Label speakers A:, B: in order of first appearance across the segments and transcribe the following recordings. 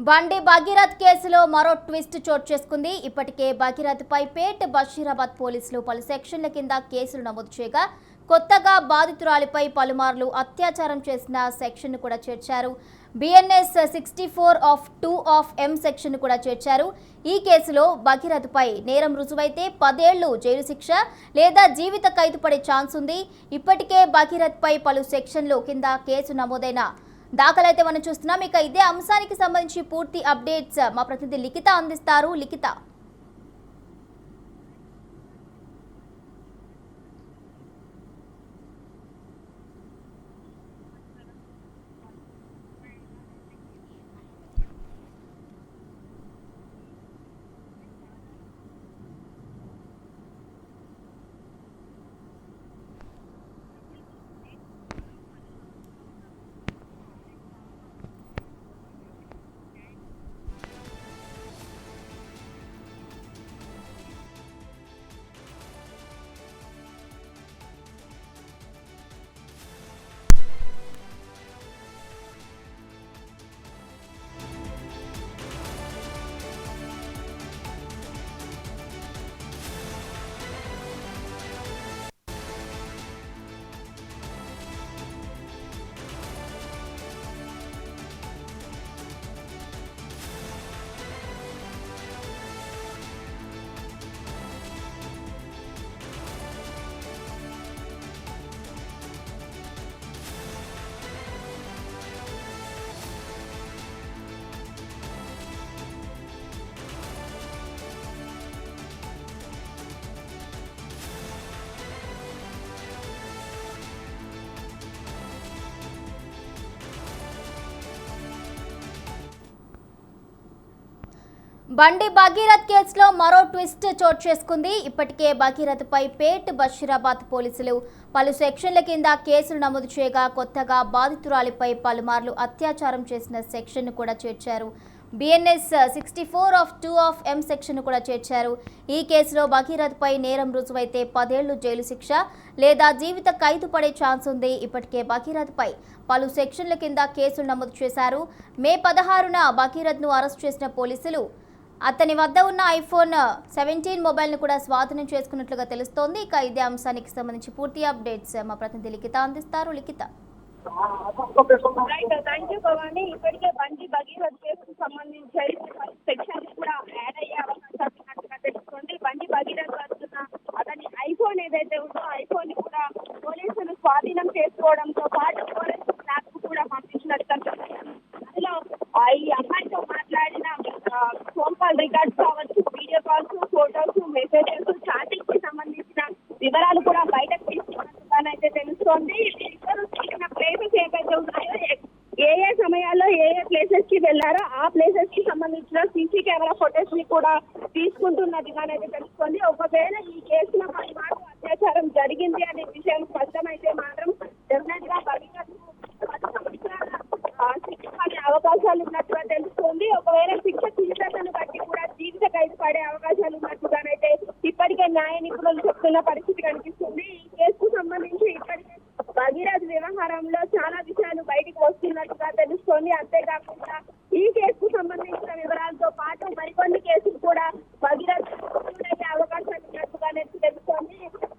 A: బండి భగీరథ్ కేసులో మరో ట్విస్ట్ చోటు చేసుకుంది. ఇప్పటికే భగీరథ్ పై పేట్ బషీరాబాద్ పోలీసులు పలు సెక్షన్ల కింద కేసులు నమోదు చేయగా కొత్తగా బాధితురాలిపై పలుమార్లు అత్యాచారం చేసిన సెక్షన్ కూడా చేర్చారు. బిఎన్ఎస్ 64(2) ఆఫ్ ఎం సెక్షన్ కూడా చేర్చారు. ఈ కేసులో భగీరథ్ పై నేరం రుజువైతే 10 ఏళ్లు జైలు శిక్ష లేదా జీవిత ఖైదు పడే ఛాన్స్ ఉంది. ఇప్పటికే భగీరథ్ పై పలు సెక్షన్లు కింద కేసు నమోదైన దాఖలైతే మనం చూస్తున్నాం. ఇక ఇదే అంశానికి సంబంధించి పూర్తి అప్డేట్స్ మా ప్రతినిధి లిఖిత అందిస్తారు. లిఖిత, బండి భగీరథ్ కేసులో మరో ట్విస్ట్ చోటు చేసుకుంది. ఇప్పటికే భగీరథ్ పై పేట్ బషీరాబాద్ పోలీసులు పలు సెక్షన్ల కింద కేసులు నమోదు చేయగా కొత్తగా బాధితురాలిపై పలుమార్లు అత్యాచారం చేసిన సెక్షన్ కూడా చేర్చారు. బిఎన్ఎస్ 64(2) ఆఫ్ ఎం సెక్షన్ కూడా చేర్చారు. ఈ కేసులో భగీరథ్ పై నేరం రుజువైతే 10 ఏళ్లు జైలు శిక్ష లేదా జీవిత ఖైదు పడే ఛాన్స్ ఉంది. ఇప్పటికే భగీరథ్ పై పలు సెక్షన్ల కింద కేసులు నమోదు చేశారు. మే 16న భగీరథ్ ను అరెస్ట్ చేసిన పోలీసులు అతని వద్ద ఉన్న ఐఫోన్ 17 మొబైల్ను కూడా స్వాధీనం చేసుకున్నట్లుగా తెలుస్తోంది. ఇక ఇదే అంశానికి సంబంధించి పూర్తి అప్డేట్స్ మా ప్రతినిధి లిఖిత అందిస్తారు. లిఖిత,
B: ఇప్పటికే బండి భగీరథ్ కేసుకు సంబంధించి సెక్షన్ కూడా యాడ్ అయ్యే అవకాశాలు ఉన్నట్టుగా తెలుస్తోంది. బండి భగీరథ్ వస్తున్న అతని ఐఫోన్ ఏదైతే ఉందో ఐఫోన్ ని కూడా పోలీసులు స్వాధీనం చేసుకోవడంతో పాటు ఫోరెన్సిక్ ల్యాబ్ కు కూడా పంపించినట్టుగా అందులో ఈ అమ్మాయితో మాట్లాడిన ఫోన్ కాల్ రికార్డ్స్ కావచ్చు, video calls, photos, messages, chatting కి సంబంధించిన వివరాలు కూడా బయటకు తీసుకున్నట్టుగానైతే తెలుస్తోంది. ఇద్దరు చూసిన ప్లేసెస్ ఏవైతే ఉన్నాయో, ఏ సమయాల్లో ఏ ప్లేసెస్ కి వెళ్లారో ఆ ప్లేసెస్ కి సంబంధించిన సీసీ కెమెరా ఫొటోస్ ని కూడా తీసుకుంటున్నట్టుగానైతే తెలుస్తోంది. ఒకవేళ ఈ కేసులో పలుమార్లు అత్యాచారం జరిగింది అనే విషయం స్పష్టమైతే మాత్రం డెఫినెట్ గా భగీరథ్ శిక్ష పడే అవకాశాలు ఉన్నట్టుగా తెలుస్తోంది. ఒకవేళ శిక్ష తీవ్రతను బట్టి కూడా జీవిత ఖైదు పడే అవకాశాలు ఉన్నట్టుగానైతే ఇప్పటికే న్యాయ నిపుణులు చెప్తున్న పరిస్థితి కనిపిస్తుంది. ఈ కేసుకు సంబంధించి ఇప్పటికే భగీరథ్ వ్యవహారంలో చాలా విషయాలు బయటకు వస్తున్నట్టుగా తెలుస్తోంది. అంతేకాకుండా ఈ కేసుకు సంబంధించిన వివరాలతో పాటు మరికొన్ని కేసులు కూడా భగీరథ్ అయ్యే అవకాశాలు ఉన్నట్టుగానే తెలుస్తోంది.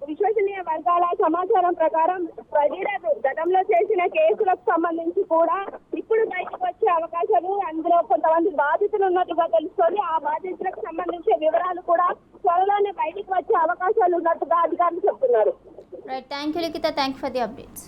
B: విశ్వసనీయ వర్గాల సమాచారం ప్రకారం భగీరథ్ గతంలో చేసిన కేసులకు సంబంధించి కూడా ఇప్పుడు బయటకు వచ్చే అవకాశాలు, అందులో కొంతమంది బాధితులు ఉన్నట్టుగా తెలుస్తోంది. ఆ బాధితులకు సంబంధించిన వివరాలు కూడా త్వరలోనే బయటకు వచ్చే అవకాశాలు ఉన్నట్టుగా అధికారులు చెప్తున్నారు.
A: Right, thank you Likhitha, thank you for the updates.